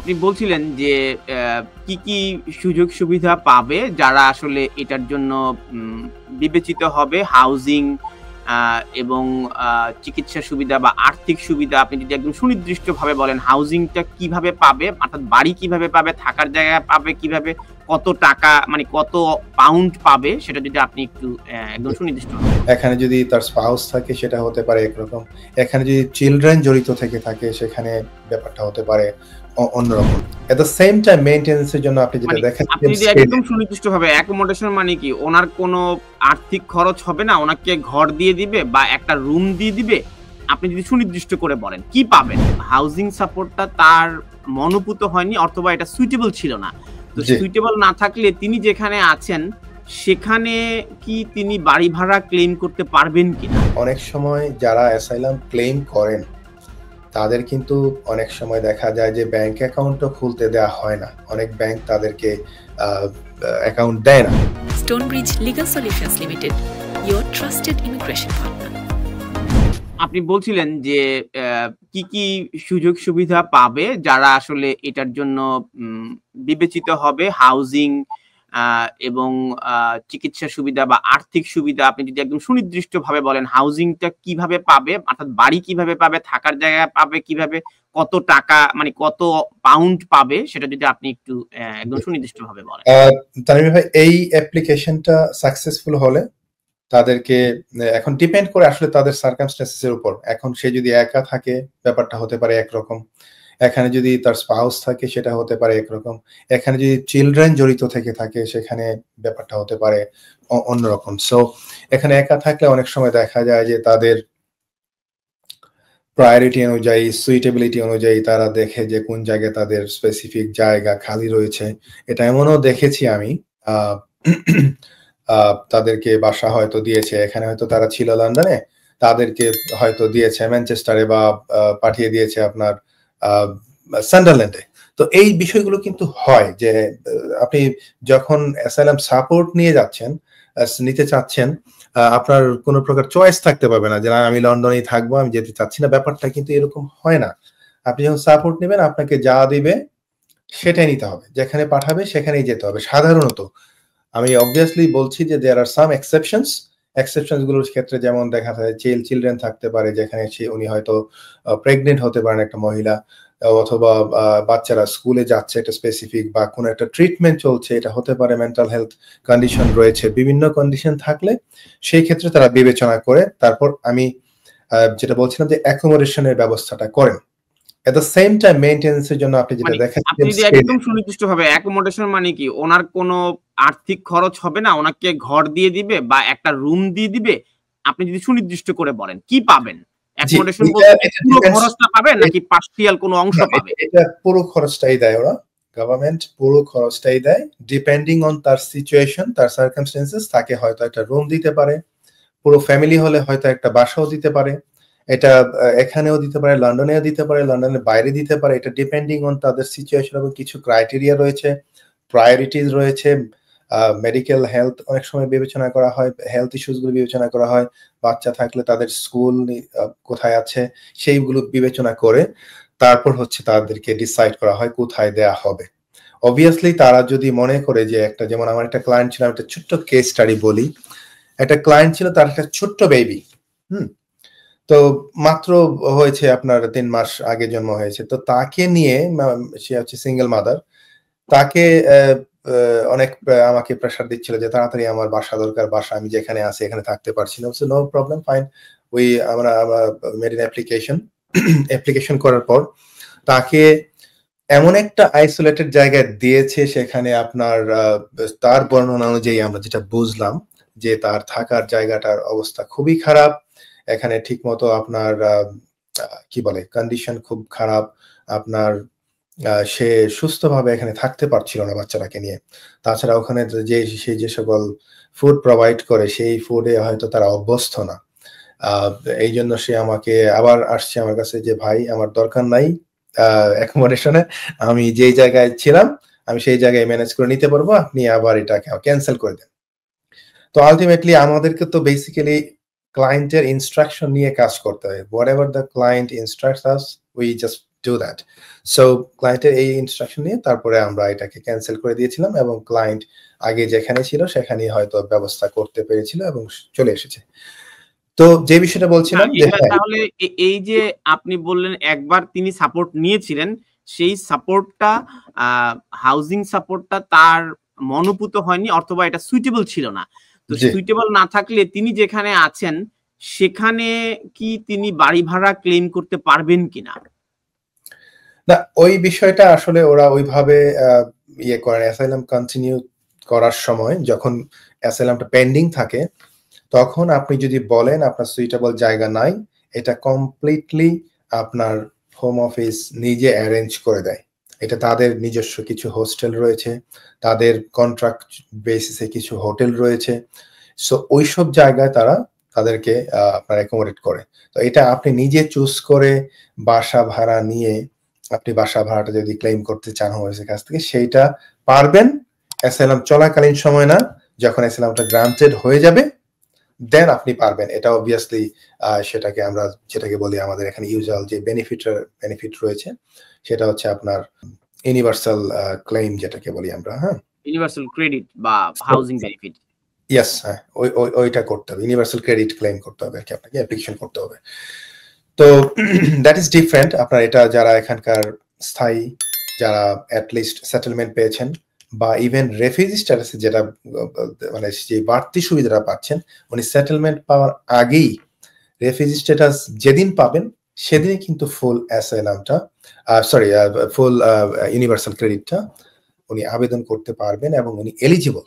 আপনি বলছিলেন যে কি সুযোগ সুবিধা পাবে যারা আসলে এটার জন্য উম বিবেচিত হবে হাউজিং এবং চিকিৎসা সুবিধা বা আর্থিক সুবিধা আপনি যদি একদম সুনির্দিষ্টভাবে বলেন হাউজিংটা কিভাবে পাবে? অর্থাৎ বাড়ি কিভাবে পাবে? থাকার জায়গা পাবে কিভাবে? কত টাকা মানে কত পাউন্ড পাবে? সেটা যদি আপনি একটু একদম সুনির্দিষ্টভাবে বলেন। এখানে যদি তার স্পাউস থাকে সেটা হতে পারে একরকম। এখানে যদি চিলড্রেন জড়িত থেকে থাকে সেখানে ব্যাপারটা হতে পারে অন্যরকম। At the same time maintenance এর জন্য আপনি যেটা মানে আপনি দেখাচ্ছেন যদি একদম সুনির্দিষ্টভাবে অ্যাকোমোডেশন মানে কি? উনার কোনো আর্থিক খরচ হবে না? উনাকে ঘর দিয়ে দিবে বা একটা রুম দিয়ে দিবে? আপনি যদি সুনির্দিষ্ট করে বলেন, কি পাবেন? হাউজিং সাপোর্টটা তার মনোপুত হয়নি অথবা এটা সুইটেবল ছিল না। তো জি। সুইটেবল না থাকলে তিনি যেখানে আছেন, সেখানে কি তিনি বাড়ি ভাড়া ক্লেইম করতে পারবেন কিনা? অনেক সময় যারা অ্যাসাইলাম ক্লেইম করেন তাদের কিন্তু অনেক সময় দেখা যায় যে ব্যাংক অ্যাকাউন্টও খুলতে দেয়া হয় না। অনেক ব্যাংক তাদেরকে অ্যাকাউন্ট দেয় না। Stonebridge Legal Solutions Limited, your trusted immigration partner. আপনি বলছিলেন যে কি সুযোগ সুবিধা পাবে যারা আসলে এটার জন্য বিবেচিত হবে হাউজিং এবং চিকিৎসা সুবিধা বা আর্থিক সুবিধা আপনি যদি একদম সুনির্দিষ্টভাবে বলেন হাউজিংটা কিভাবে পাবে? অর্থাৎ বাড়ি কিভাবে পাবে? থাকার জায়গা পাবে কিভাবে? কত টাকা মানে কত পাউন্ড পাবে? সেটা যদি আপনি একটু একদম সুনির্দিষ্টভাবে বলেন। তানভীর ভাই এই অ্যাপ্লিকেশনটা সাকসেসফুল হলে তাদেরকে এখন ডিপেন্ড করে আসলে তাদের সার্কামস্ট্যান্সেস এর উপর। এখন সে যদি একা থাকে ব্যাপারটা হতে পারে একরকম। এখানে যদি তার স্পাউস থাকে সেটা হতে পারে একরকম। এখানে যদি চিলড্রেন জড়িত থেকে থাকে সেখানে ব্যাপারটা হতে পারে অন্যরকম। সো এখানে একা থাকলে অনেক সময় দেখা যায় যে তাদের প্রায়োরিটি অনুযায়ী, সুইটেবিলিটি অনুযায়ী তারা দেখে যে কোন জায়গায় তাদের স্পেসিফিক জায়গা খালি রয়েছে। এটা এমনও দেখেছি আমি আ তাদেরকে বাসা হয়তো দিয়েছে। এখানে হয়তো তারা ছিল লন্ডনে, তাদেরকে হয়তো দিয়েছে ম্যানচেস্টারে বা পাঠিয়ে দিয়েছে আপনার আ সান্ডারল্যান্ডে। তো এই বিষয়গুলো কিন্তু হয় যে আপনি যখন অ্যাসাইলাম সাপোর্ট নিয়ে যাচ্ছেন, নিতে চাচ্ছেন, আপনার কোন প্রকার চয়েস থাকতে পারবে না যে না আমি লন্ডনেই থাকবো, আমি যেতে চাচ্ছি না। ব্যাপারটা কিন্তু এরকম হয় না। আপনি যখন সাপোর্ট নিবেন আপনাকে যা দিবে সেটাই নিতে হবে। যেখানে পাঠাবে সেখানেই যেতে হবে। সাধারণত আমি obviously বলছি যে there are some exceptions. exceptions গুলোর ক্ষেত্রে যেমন দেখা যায় চিলড্রেন থাকতে পারে যেখানে উনি হয়তো প্রেগন্যান্ট হতে পারেন একটা মহিলা অথবা বাচ্চারা স্কুলে যাচ্ছে একটা স্পেসিফিক বা কোনো একটা ট্রিটমেন্ট চলছে, এটা হতে পারে মেন্টাল হেলথ কন্ডিশন রয়েছে। বিভিন্ন কন্ডিশন থাকলে সেই ক্ষেত্রে তারা বিবেচনা করে তারপর আমি যেটা বলছিলাম যে অ্যাকোমোডেশন এর ব্যবস্থাটা করেন। At the same time maintenance এর জন্য আপনি যেটা মানে আপনি দেখাচ্ছেন যদি একদম সুনির্দিষ্টভাবে অ্যাকোমোডেশন মানে কি? উনার কোনো আর্থিক খরচ হবে না? উনাকে ঘর দিয়ে দিবে বা একটা রুম দিয়ে দিবে? আপনি যদি সুনির্দিষ্ট করে বলেন, কি পাবেন? জি, অ্যাকোমোডেশন এটা বলতে কি এটা পুরো ডিপেন্ডস খরচটা পাবেন নাকি পার্সিয়াল কোনো অংশ না, পাবে? এটা পুরো খরচটাই দেয় ওরা। গভর্নমেন্ট পুরো খরচটাই দেয়। ডিপেন্ডিং অন তার সিচুয়েশন, তার সার্কামস্টেন্সেস তাকে হয়তো একটা রুম দিতে পারে। পুরো ফ্যামিলি হলে হয়তো একটা বাসাও দিতে পারে। এটা এখানেও দিতে পারে, লন্ডনেও দিতে পারে, লন্ডনের বাইরে দিতে পারে। এটা ডিপেন্ডিং অন তাদের সিচুয়েশন এবং কিছু ক্রাইটেরিয়া রয়েছে, প্রায়োরিটিজ রয়েছে। মেডিকেল হেলথ অনেক সময় বিবেচনা করা হয়, হেলথ ইস্যুস গুলো বিবেচনা করা হয়। বাচ্চা থাকলে তাদের স্কুল কোথায় আছে সেইগুলো বিবেচনা করে তারপর হচ্ছে তাদেরকে ডিসাইড করা হয় কোথায় দেয়া হবে। অবভিয়াসলি তারা যদি মনে করে যে একটা যেমন আমার একটা ক্লায়েন্ট ছিল, একটা ছোট্ট কেস স্টাডি বলি। একটা ক্লায়েন্ট ছিল তার একটা ছোট্ট বেবি। হুম? তো মাত্র হয়েছে আপনার ৩ মাস আগে জন্ম হয়েছে। তো তাকে নিয়ে সে হচ্ছে সিঙ্গল মাদার। তাকে অনেক আমাকে প্রেশার দিচ্ছিল যে তাড়াতাড়ি আমার বাসা দরকার। বাসা আমি যেখানে আছি এখানে থাকতে পারছি না। So no problem fine. আমরা মেড অ্যান অ্যাপ্লিকেশন। অ্যাপ্লিকেশন করার পর তাকে এমন একটা আইসোলেটেড জায়গায় দিয়েছে সেখানে আপনার তার বর্ণনা অনুযায়ী আমরা যেটা বুঝলাম যে তার থাকার জায়গাটার অবস্থা খুবই খারাপ। এখানে ঠিকমতো আপনার কি বলে কন্ডিশন খুব খারাপ। আপনার সে সুস্থভাবে এখানে থাকতে পারছিল না বাচ্চাটাকে নিয়ে। তাছাড়া ওখানে সে যে সকল ফুড প্রোভাইড করে সেই ফুডে হয়তো তারা অভ্যস্ত না। এইজন্য সে আমাকে আবার আসছে আমার কাছে যে ভাই আমার দরকার নাই অ্যাকোমোডেশনে। আমি যেই জায়গায় ছিলাম আমি সেই জায়গায় ম্যানেজ করে নিতে পারবো। আপনি আবার এটাকে ক্যানসেল করে দেন। তো আল্টিমেটলি আমাদেরকে তো বেসিক্যালি ক্লায়েন্টের ইনস্ট্রাকশন নিয়ে কাজ করতে হয়। Whatever the client instructs us, we just do that. So ক্লায়েন্টের এই ইনস্ট্রাকশন নিয়ে তারপরে আমরা এটাকে ক্যান্সেল করে দিয়েছিলাম এবং ক্লায়েন্ট আগে যেখানে ছিল সেখানেই হয়তো ব্যবস্থা করতে পেরেছিল এবং চলে এসেছে। তো যে বিষয়টা বলছিলাম যে তাহলে এই যে আপনি বললেন একবার তিনি সাপোর্ট নিয়েছিলেন, সেই সাপোর্টটা হাউজিং সাপোর্টটা তার মনোপুত হয়নি অথবা এটা সুইটেবল ছিল না। তো সুইটেবল না থাকলে তিনি যেখানে আছেন সেখানে কি তিনি বাড়ি ভাড়া ক্লেম করতে পারবেন কিনা? না, ওই বিষয়টা আসলে ওরা ওইভাবে ইয়ে করেন। অ্যাসাইলাম কন্টিনিউ করার সময় যখন অ্যাসাইলামটা পেন্ডিং থাকে তখন আপনি যদি বলেন আপনার সুইটেবল জায়গা নাই, এটা কমপ্লিটলি আপনার হোম অফিস নিজে অ্যারেঞ্জ করে দেয়। এটা তাদের নিজস্ব কিছু হোস্টেল রয়েছে, তাদের কন্ট্রাক্ট বেসিসে কিছু হোটেল রয়েছে। সো ওইসব জায়গায় তারা তাদেরকে আপনার অ্যাকোমোডেট করে। তো এটা আপনি নিজে চুজ করে বাসা ভাড়া নিয়ে আপনি বাসা ভাড়াটা যদি ক্লেম করতে চান হোম অফিসের কাছ থেকে সেইটা পারবেন অ্যাসাইলাম চলাকালীন সময় না, যখন অ্যাসাইলামটা গ্রান্টেড হয়ে যাবে দেন আপনি পারবেন। এটা অবভিয়াসলি সেটাকে আমরা যেটাকে বলি আমাদের এখানে ইউজুয়াল যে বেনিফিট রয়েছে সেটা হচ্ছে আপনার ইউনিভার্সাল ক্লেম যেটাকে বলি আমরা। হ্যাঁ, ইউনিভার্সাল ক্রেডিট বা হাউজিং বেনিফিট। ইয়েস, হ্যাঁ, ওইটা করতে হবে, ইউনিভার্সাল ক্রেডিট ক্লেম করতে হবে আর কি, আপনাকে অ্যাপ্লিকেশন করতে হবে। তো দ্যাট ইজ ডিফারেন্ট। আপনার এটা যারা এখানকার স্থায়ী, যারা অ্যাটলিস্ট সেটেলমেন্ট পেয়েছেন বা ইভেন রেফিউজি স্ট্যাটাসে যেটা মানে যে বাড়তি সুবিধাটা পাচ্ছেন, উনি সেটেলমেন্ট পাওয়ার আগেই রেফিউজি স্ট্যাটাস যেদিন পাবেন সেদিনই কিন্তু ফুল অ্যাসাইলামটা ফুল ইউনিভার্সাল ক্রেডিটটা উনি আবেদন করতে পারবেন এবং উনি এলিজিবল,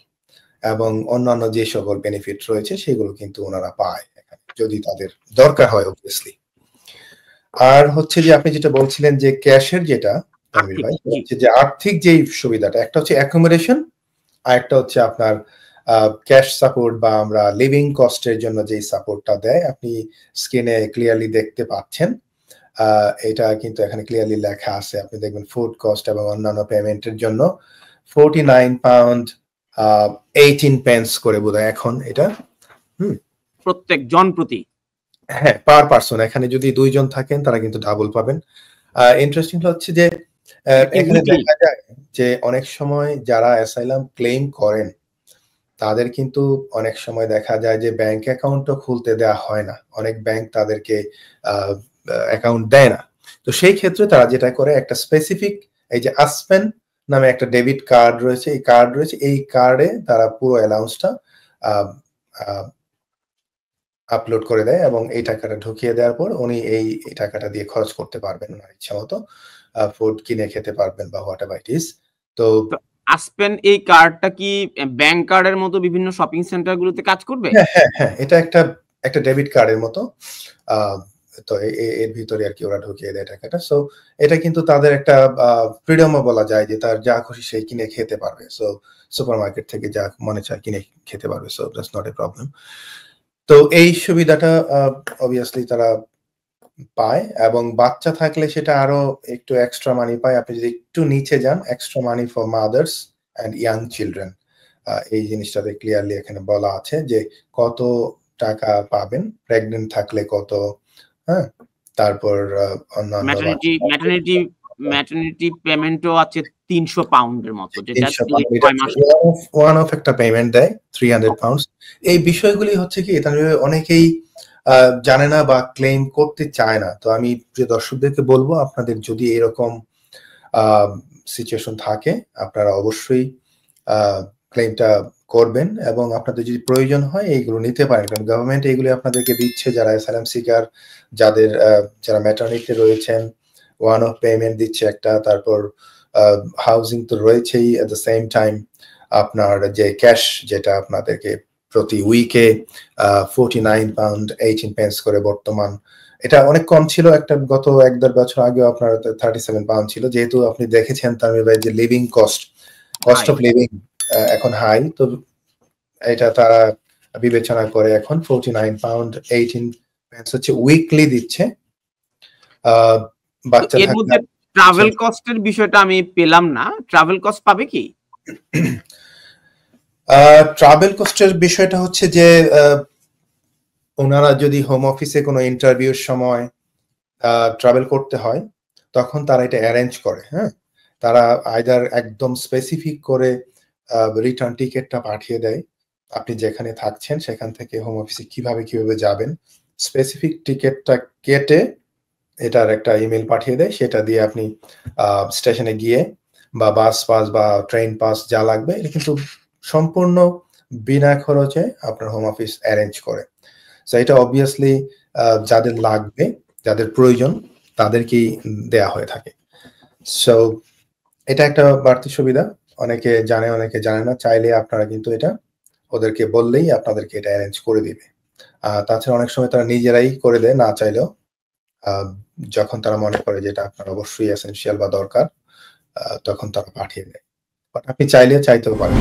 এবং অন্যান্য যে সকল বেনিফিট রয়েছে সেগুলো কিন্তু ওনারা পায় এখানে যদি তাদের দরকার হয় অবভিয়াসলি। আর হচ্ছে যে আপনি যেটা বলছিলেন যে ক্যাশের যেটা তানভীর ভাই, যে আর্থিক যেই সুবিধাটা, একটা হচ্ছে অ্যাকোমোডেশন আর একটা হচ্ছে আপনার ক্যাশ সাপোর্ট বা আমরা লিভিং কস্টের জন্য যেই সাপোর্টটা দেয় আপনি স্ক্রিনে ক্লিয়ারলি দেখতে পাচ্ছেন। এটা কিন্তু এখানে ক্লিয়ারলি লেখা আছে, আপনি দেখবেন ফুড কস্ট এবং অন্যান্য পেমেন্টের জন্য £49.18 করে বোধহয় এখন এটা প্রত্যেক জন প্রতি। হ্যাঁ, পার পারসন। এখানে যদি 2 জন থাকেন তারা কিন্তু ডাবল পাবেন। ইন্টারেস্টিং হচ্ছে যে এখানে দেখা যায় যে অনেক সময় যারা অ্যাসাইলাম ক্লেম করেন তাদের কিন্তু অনেক সময় দেখা যায় যে ব্যাংক অ্যাকাউন্টও খুলতে দেওয়া হয় না, অনেক ব্যাংক তাদেরকে অ্যাকাউন্ট দেয় না। তো সেই ক্ষেত্রে তারা যেটা করে একটা স্পেসিফিক এই যে আসপেন নামে একটা ডেবিট কার্ড রয়েছে, এই কার্ডে তারা পুরো অ্যালাউন্সটা আপলোড করে দেয় এবং এই টাকাটা ঢুকিয়ে দেওয়ার পর উনি এই টাকাটা দিয়ে খরচ করতে পারবেন ওনার ইচ্ছা মতো, ফুড কিনে খেতে পারবেন বা হোয়াট এভার ইট ইজ। তো আসপেন এই কার্ডটা কি ব্যাংক কার্ডের মতো বিভিন্ন শপিং সেন্টার গুলোতে কাজ করবে? হ্যাঁ, এটা একটা ডেবিট কার্ডের মতো। তো এর ভিতরে আর কি ওরা ঢুকিয়ে দেয় টাকাটা। সো এটা কিন্তু তাদের একটা ফ্রিডমও বলা যায় যে তার যা খুশি সেই কিনে খেতে পারবে। সো সুপারমার্কেট থেকে যা মনে চায় কিনে খেতে পারবে। So that's not a problem. তো এই সুবিধাটা অবভিয়াসলি তারা পায় এবং বাচ্চা থাকলে সেটা আরো একটু এক্সট্রা মানি পায়। আপনি যদি একটু নিচে যান, extra money for mother's and young children, এই জিনিসটাতে ক্লিয়ারলি এখানে বলা আছে যে কত টাকা পাবেন, প্রেগনেন্ট থাকলে কত, হ্যাঁ, তারপর অন্যান্য ম্যাটারনিটি পেমেন্টও আছে £300 মতো, যেটা ওয়ান অফ একটা পেমেন্ট দেয় £300। এই বিষয়গুলি হচ্ছে কি এটা অনেকেই জানে না বা ক্লেম করতে চায় না। তো আমি যে দর্শকদেরকে বলবো আপনাদের যদি এরকম সিচুয়েশন থাকে আপনারা অবশ্যই ক্লেমটা করবেন এবং আপনাদের যদি প্রয়োজন হয় এইগুলো নিতে পারেন, কারণ গভর্নমেন্ট এইগুলি আপনাদেরকে দিচ্ছে। যারা অ্যাসাইলাম সিকার, যারা ম্যাটারনিটি রয়েছেন, ওয়ান অফ পেমেন্ট দিচ্ছে একটা, তারপর হাউজিং তো রয়েছেই, এট দ্য সেম টাইম আপনার যে ক্যাশ যেটা আপনাদেরকে প্রতি উইকে £49.18 করে বর্তমান, এটা অনেক কম ছিল একটা গত 1-1.5 বছর আগে আপনার £37 ছিল। যেহেতু আপনি দেখেছেন তামিম ভাই যে লিভিং কস্ট অফ লিভিং এখন হাই, তো এটা তারা বিবেচনা করে এখন £49.18 হচ্ছে উইকলি দিচ্ছে। বাচ্চা থাকলে ট্রাভেল কস্টের বিষয়টা আমি পেলাম না, ট্রাভেল কস্ট পাবে কি? ট্রাভেল কস্টের বিষয়টা হচ্ছে যে ওনারা যদি হোম অফিসে কোনো ইন্টারভিউর সময় ট্রাভেল করতে হয়, তখন তারা এটা অ্যারেঞ্জ করে, হ্যাঁ? তারা আইদার একদম স্পেসিফিক করে রিটার্ন টিকেটটা পাঠিয়ে দেয়। আপনি যেখানে থাকছেন সেখান থেকে হোম অফিসে কিভাবে যাবেন, স্পেসিফিক টিকেটটা কেটে এটার একটা ইমেইল পাঠিয়ে দেয়। সেটা দিয়ে আপনি স্টেশনে গিয়ে বা বাস পাস বা ট্রেন পাস যা লাগবে এটা কিন্তু সম্পূর্ণ বিনা খরচে আপনার হোম অফিস অ্যারেঞ্জ করে। সো এটা অবভিয়াসলি যাদের লাগবে, যাদের প্রয়োজন তাদেরকেই দেয়া হয়ে থাকে। সো এটা একটা বাড়তি সুবিধা। অনেকে জানে, অনেকে জানে না। চাইলে আপনারা কিন্তু এটা ওদেরকে বললেই আপনাদেরকে এটা অ্যারেঞ্জ করে দিবে। তাছাড়া অনেক সময় তারা নিজেরাই করে দেয় না চাইলেও। যখন তারা মনে করে যে এটা আপনার অবশ্যই এসেনশিয়াল বা দরকার, তখন তারা পাঠিয়ে দেয়। বাট আপনি চাইতেও পারেন।